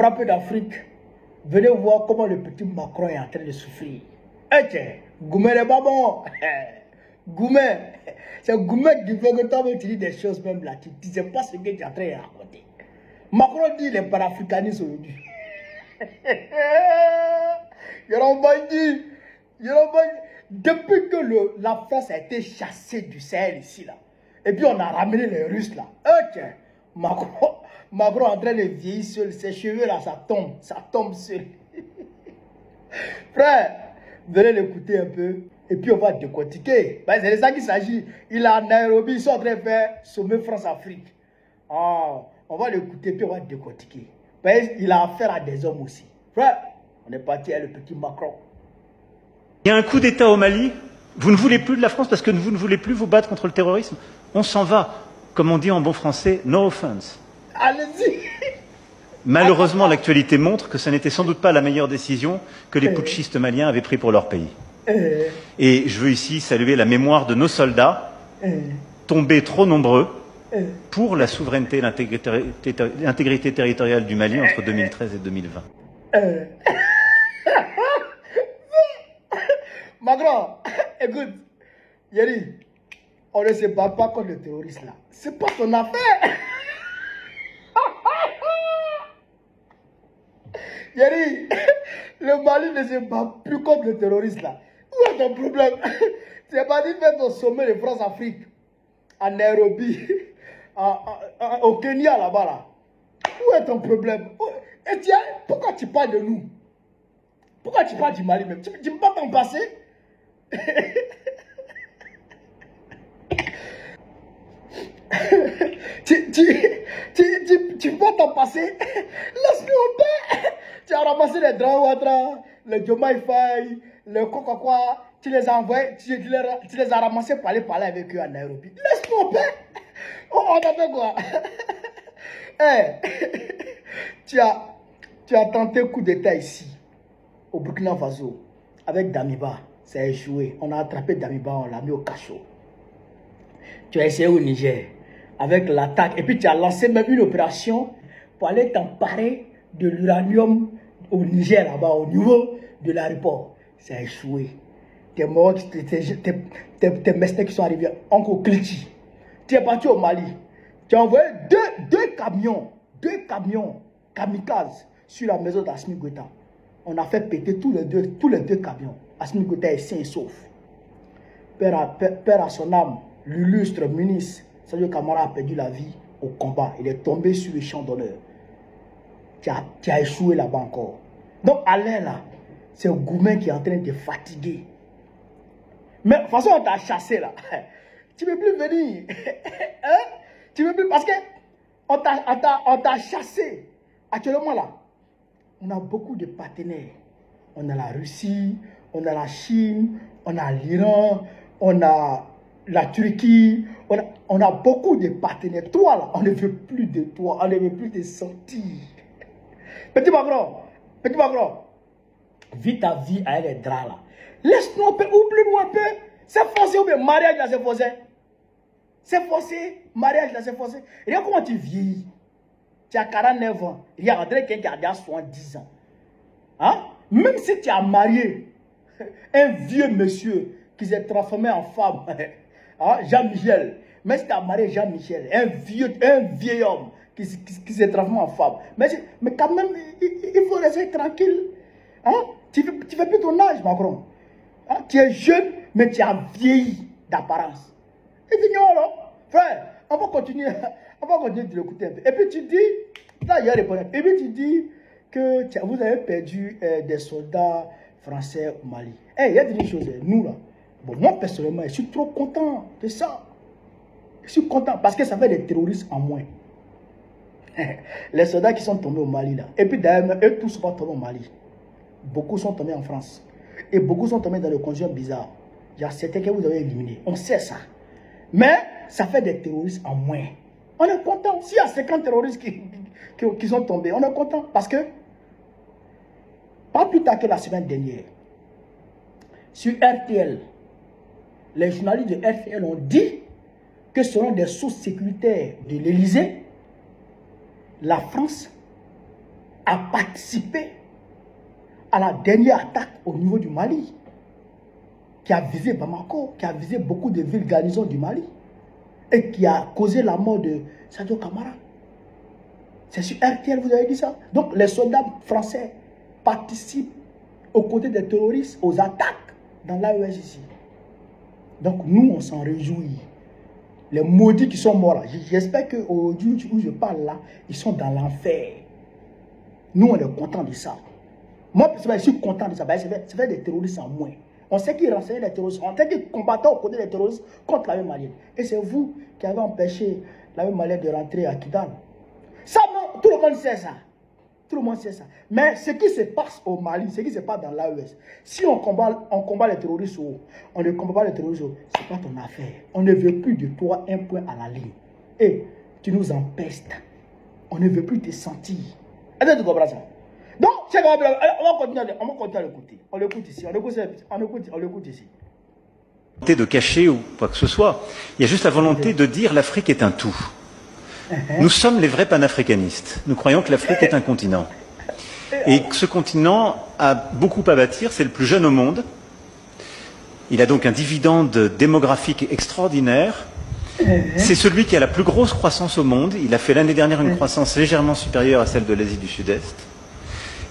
avoir un peu d'Afrique, venez voir comment le petit Macron est en train de souffrir. Eh tiens, Goumé n'est pas bon. Goumé, c'est Goumé qui veut que toi tu dis des choses même là. Tu ne sais pas ce que tu es en train de raconter. Macron dit les panafricanistes aujourd'hui. Yorombangi, depuis que la France a été chassée du Sahel ici là, et puis on a ramené les Russes là. Ok, Macron est en train de vieillir seul, ses cheveux là, ça tombe seul. Frère, venez l'écouter un peu, et puis on va décortiquer. Ben, c'est de ça qu'il s'agit. Il est à Nairobi, ils sont en train de faire sommet France-Afrique. Ah, on va l'écouter, puis on va décortiquer. Ben, il a affaire à des hommes aussi. Frère, on est parti avec le petit Macron. Il y a un coup d'État au Mali, vous ne voulez plus de la France parce que vous ne voulez plus vous battre contre le terrorisme. On s'en va. Comme on dit en bon français, no offense. Allez-y. Malheureusement, l'actualité montre que ce n'était sans doute pas la meilleure décision que les putschistes maliens avaient prise pour leur pays. Et je veux ici saluer la mémoire de nos soldats, tombés trop nombreux, pour la souveraineté et l'intégrité territoriale du Mali entre 2013 et 2020. Macron, écoute, Yeri, on ne se bat pas contre le terroriste là. C'est pas ton affaire. Yeri, le Mali ne se bat plus contre le terroriste là. Où est ton problème? Tu n'as pas dit faire ton sommet de France-Afrique à Nairobi, au Kenya là-bas là. Où est ton problème? Et tiens, pourquoi tu parles de nous? Pourquoi tu parles du Mali même? Tu ne peux pas t'en passer? Tu vas t'en passer. Laisse-nous en paix. Tu as ramassé les Drawatra, les Jomaïfaï, les Kokakwa. Tu les as envoyés, tu les as ramassés pour aller parler avec eux à Nairobi. Laisse-nous en paix. Oh, on a fait quoi? Hey, tu as tenté un coup d'état ici, au Burkina Faso, avec Damiba. Ça a échoué. On a attrapé Damiba, on l'a mis au cachot. Tu as essayé au Niger, avec l'attaque. Et puis tu as lancé même une opération pour aller t'emparer de l'uranium au Niger, là-bas, au niveau de l'aéroport. Ça a échoué. Tes morts, tes mestins qui sont arrivés, Oncle Kliti. Tu es parti au Mali. Tu as envoyé deux camions kamikazes sur la maison d'Assimi Goïta. On a fait péter tous les deux camions. Assimi Goïta est sain et sauf. Père à son âme, l'illustre ministre Sadio Kamara a perdu la vie au combat. Il est tombé sur le champ d'honneur. Tu as échoué là-bas encore. Donc, Alain là, c'est Goumé qui est en train de fatiguer. Mais de toute façon, on t'a chassé là. Tu ne peux plus venir. Hein? Tu ne peux plus parce que on t'a chassé. Actuellement là, on a beaucoup de partenaires. On a la Russie, on a la Chine, on a l'Iran, on a la Turquie, on a beaucoup de partenaires. Toi là, on ne veut plus de toi, on ne veut plus de sentir. Petit Macron, vis ta vie avec les draps là. Laisse-nous un peu, oublie-nous un peu. C'est forcé ou bien mariage là, c'est forcé. C'est forcé, mariage là, c'est forcé. Regarde comment tu vieillis. Tu as 49 ans. Regarde, André quelqu'un qui a 70 ans. Hein? Même si tu as marié un vieux monsieur qui s'est transformé en femme, hein? Jean-Michel, même si tu as marié Jean-Michel, un vieil homme qui s'est transformé en femme, mais quand même, il faut rester tranquille. Hein? Tu ne fais plus ton âge, Macron. Hein? Tu es jeune, mais tu as vieilli d'apparence. Et tu dis, non, frère, on va continuer de l'écouter un peu. Et puis tu dis, là, il y a répondu. Et puis tu dis que vous avez perdu des soldats français au Mali. Il y a des choses, nous là. Bon, moi personnellement, je suis trop content de ça. Je suis content parce que ça fait des terroristes en moins. Les soldats qui sont tombés au Mali là. Et puis d'ailleurs, eux tous sont pas tombés au Mali. Beaucoup sont tombés en France. Et beaucoup sont tombés dans des conditions bizarres. Il y a certains que vous avez éliminés. On sait ça. Mais ça fait des terroristes en moins. On est content. S'il y a 50 terroristes qui sont tombés, on est content. Parce que, pas plus tard que la semaine dernière, sur RTL, les journalistes de RTL ont dit que selon des sources sécuritaires de l'Élysée, la France a participé à la dernière attaque au niveau du Mali, qui a visé Bamako, qui a visé beaucoup de villes garnisons du Mali, et qui a causé la mort de Sadio Kamara. C'est sur RTL, vous avez dit ça. Donc les soldats français participent aux côtés des terroristes, aux attaques dans l'AES ici. Donc nous, on s'en réjouit. Les maudits qui sont morts là, j'espère qu'aujourd'hui où je parle là, ils sont dans l'enfer. Nous, on est contents de ça. Moi, je suis content de ça. Ça fait des terroristes en moins. On sait qu'ils renseignaient les terroristes. On sait qu'ils combattaient aux côtés des terroristes contre l'armée malienne. Et c'est vous qui avez empêché l'armée malienne de rentrer à Kidal. Ça, non, tout le monde sait ça. Tout le monde sait ça. Mais ce qui se passe au Mali, ce qui se passe dans l'AES, si on combat les terroristes ou on ne combat pas les terroristes, ce n'est pas ton affaire. On ne veut plus de toi un point à la ligne. Et tu nous empestes. On ne veut plus te sentir. Est-ce que tu comprends ça? Donc, on va continuer à l'écouter. On l'écoute ici. On l'écoute ici. De cacher ou quoi que ce soit. Il y a juste la volonté de dire l'Afrique est un tout. Nous sommes les vrais panafricanistes. Nous croyons que l'Afrique est un continent. Et que ce continent a beaucoup à bâtir. C'est le plus jeune au monde. Il a donc un dividende démographique extraordinaire. C'est celui qui a la plus grosse croissance au monde. Il a fait l'année dernière une croissance légèrement supérieure à celle de l'Asie du Sud-Est.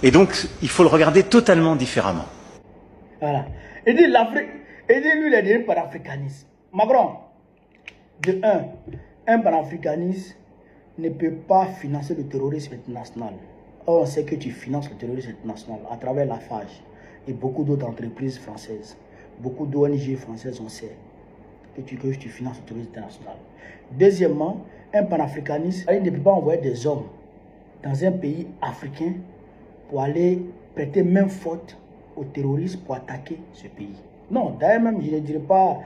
Et donc, il faut le regarder totalement différemment. Voilà. Et dit l'Afrique, et dit lui, il est devenu panafricaniste. Macron, de un panafricaniste ne peut pas financer le terrorisme international. Or, on sait que tu finances le terrorisme international à travers la FAGE et beaucoup d'autres entreprises françaises. Beaucoup d'ONG françaises, on sait que tu finances le terrorisme international. Deuxièmement, un panafricaniste, il ne peut pas envoyer des hommes dans un pays africain pour aller prêter main forte aux terroristes pour attaquer ce pays. Non, d'ailleurs même, je ne dirais pas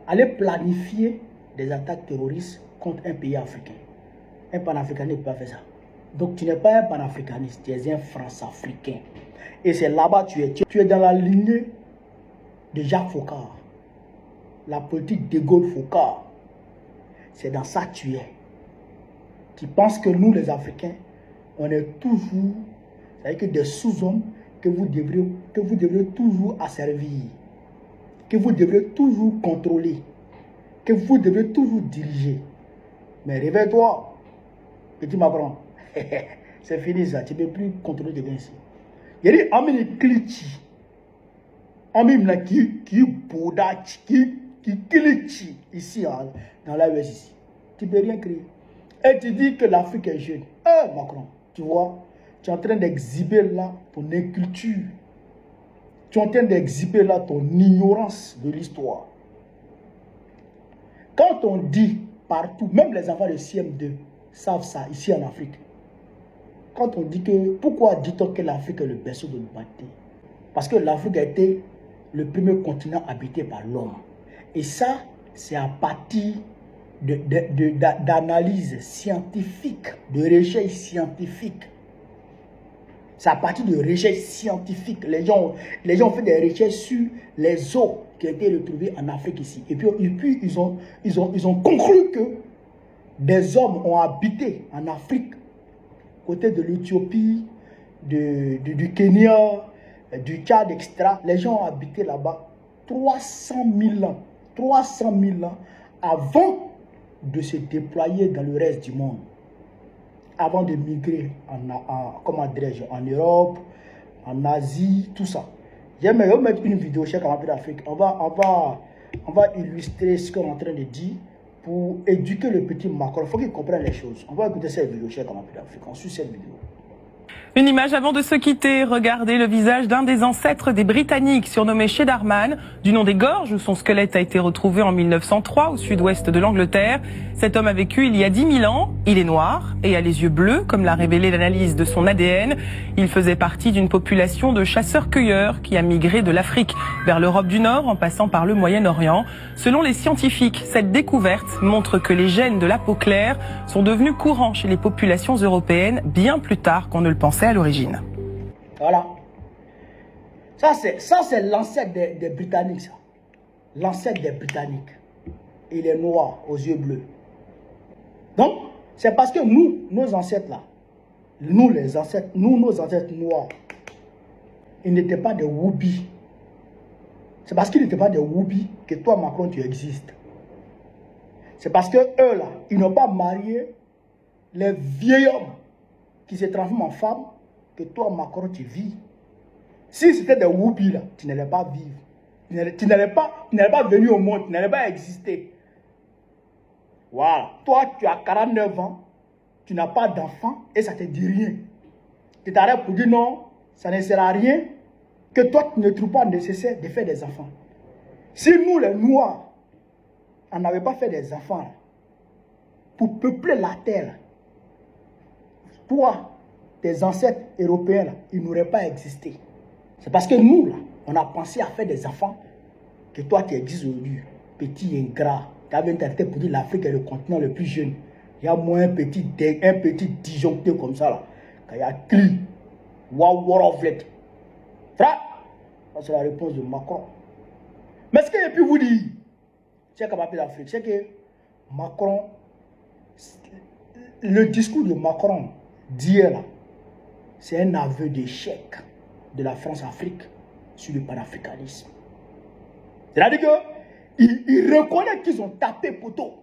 aller planifier des attaques terroristes contre un pays africain. Un panafricaniste ne peut pas faire ça. Donc tu n'es pas un panafricaniste, tu es un France-africain. Et c'est là-bas tu es dans la lignée de Jacques Foccart. La politique de Gaulle-Foccart. C'est dans ça que tu es. Tu penses que nous les Africains, on est toujours... C'est-à-dire que des sous-hommes que vous devrez toujours asservir, que vous devrez toujours contrôler, que vous devrez toujours diriger. Mais réveille-toi, petit Macron. C'est fini ça, tu ne peux plus contrôler des gens ici. Il y a des hommes qui hommes qui boudachent, qui glitchent ici, dans l'AES ici. Tu ne peux rien créer. Et tu dis que l'Afrique est jeune. Macron, tu vois, tu es en train d'exhiber là ton inculture. Tu es en train d'exhiber là ton ignorance de l'histoire. Quand on dit partout, même les enfants de CM2 savent ça ici en Afrique. Quand on dit que, pourquoi dit-on que l'Afrique est le berceau de l'humanité? Parce que l'Afrique a été le premier continent habité par l'homme. Et ça, c'est à partir d'analyses scientifiques, de recherches scientifiques. C'est à partir de recherches scientifiques. Les gens ont fait des recherches sur les os qui ont été retrouvés en Afrique ici. Et puis ils ont conclu que des hommes ont habité en Afrique, côté de l'Éthiopie, du Kenya, du Tchad, etc. Les gens ont habité là-bas 300 000 ans. 300 000 ans avant de se déployer dans le reste du monde. Avant de migrer en Europe, en Asie, tout ça. J'aimerais mettre une vidéo chez Canal d'Afrique. On va illustrer ce qu'on est en train de dire pour éduquer le petit Macron. Il faut qu'il comprenne les choses. On va écouter cette vidéo chez Canal d'Afrique. On suit cette vidéo. Une image avant de se quitter. Regardez le visage d'un des ancêtres des Britanniques, surnommé Sheddarman, du nom des gorges où son squelette a été retrouvé en 1903 au sud-ouest de l'Angleterre. Cet homme a vécu il y a 10 000 ans. Il est noir et a les yeux bleus, comme l'a révélé l'analyse de son ADN. Il faisait partie d'une population de chasseurs-cueilleurs qui a migré de l'Afrique vers l'Europe du Nord en passant par le Moyen-Orient. Selon les scientifiques, cette découverte montre que les gènes de la peau claire sont devenus courants chez les populations européennes bien plus tard qu'on ne le pensait à l'origine. Voilà. Ça, c'est l'ancêtre des Britanniques, ça. L'ancêtre des Britanniques. Il est noir, aux yeux bleus. Donc, c'est parce que nous, nos ancêtres là, Nous, les ancêtres, nos ancêtres noirs, ils n'étaient pas des Woubi. C'est parce qu'ils n'étaient pas des Woubi que toi, Macron, tu existes. C'est parce que eux, là, ils n'ont pas marié les vieils hommes qui se transforment en femmes que toi, Macron, tu vis. Si c'était des Woubi, là, tu n'allais pas vivre. Tu n'allais pas venir au monde, tu n'allais pas exister. Voilà. Toi, tu as 49 ans, tu n'as pas d'enfant et ça ne te dit rien. Tu t'arrêtes pour dire non, ça ne sert à rien, que toi, tu ne trouves pas nécessaire de faire des enfants. Si nous, les Noirs, on n'avait pas fait des enfants pour peupler la terre, toi, tes ancêtres européens, là, ils n'auraient pas existé. C'est parce que nous, là, on a pensé à faire des enfants que toi, tu existes aujourd'hui. Petit ingrat. Tu avais interprété pour dire l'Afrique est le continent le plus jeune. Il y a moins un petit disjoncté comme ça, là. Quand il y a cri, waouh, frère, c'est la réponse de Macron. Mais ce que j'ai pu vous dire, c'est capable d'Afrique, c'est que Macron, le discours de Macron d'hier, là, c'est un aveu d'échec de la France-Afrique sur le panafricanisme. C'est-à-dire qu'ils reconnaissent qu'ils ont tapé poteau.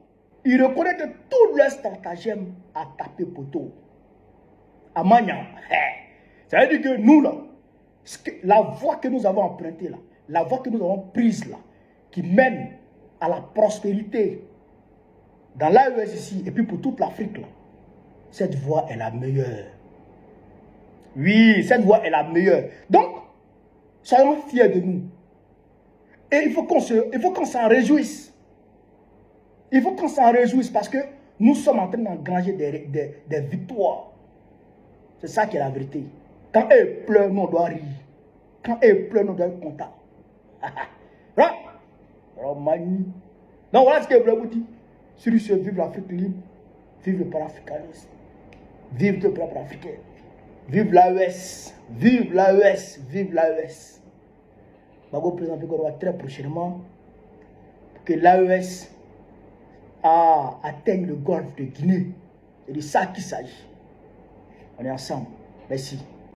Ils reconnaissent que tout leur stratagème a tapé poteau. À Magnan. C'est-à-dire que nous, là, la voie que nous avons empruntée, là, la voie que nous avons prise, là, qui mène à la prospérité dans l'AES ici, et puis pour toute l'Afrique, là, cette voie est la meilleure. Oui, cette voie est la meilleure. Donc, soyons fiers de nous. Et il faut qu'on s'en réjouisse. Il faut qu'on s'en réjouisse parce que nous sommes en train d'engranger des victoires. C'est ça qui est la vérité. Quand eux pleurent, nous on doit rire. Quand eux pleurent, nous on doit être contents. Donc voilà ce que je voulais vous dire. Sur ce, vive l'Afrique libre, vive le panafricanisme, vive le peuple africain, vive l'AES, vive l'AES, vive l'AES. Je vais vous présenter très prochainement pour que l'AES atteigne le golfe de Guinée. C'est de ça qu'il s'agit. On est ensemble. Merci.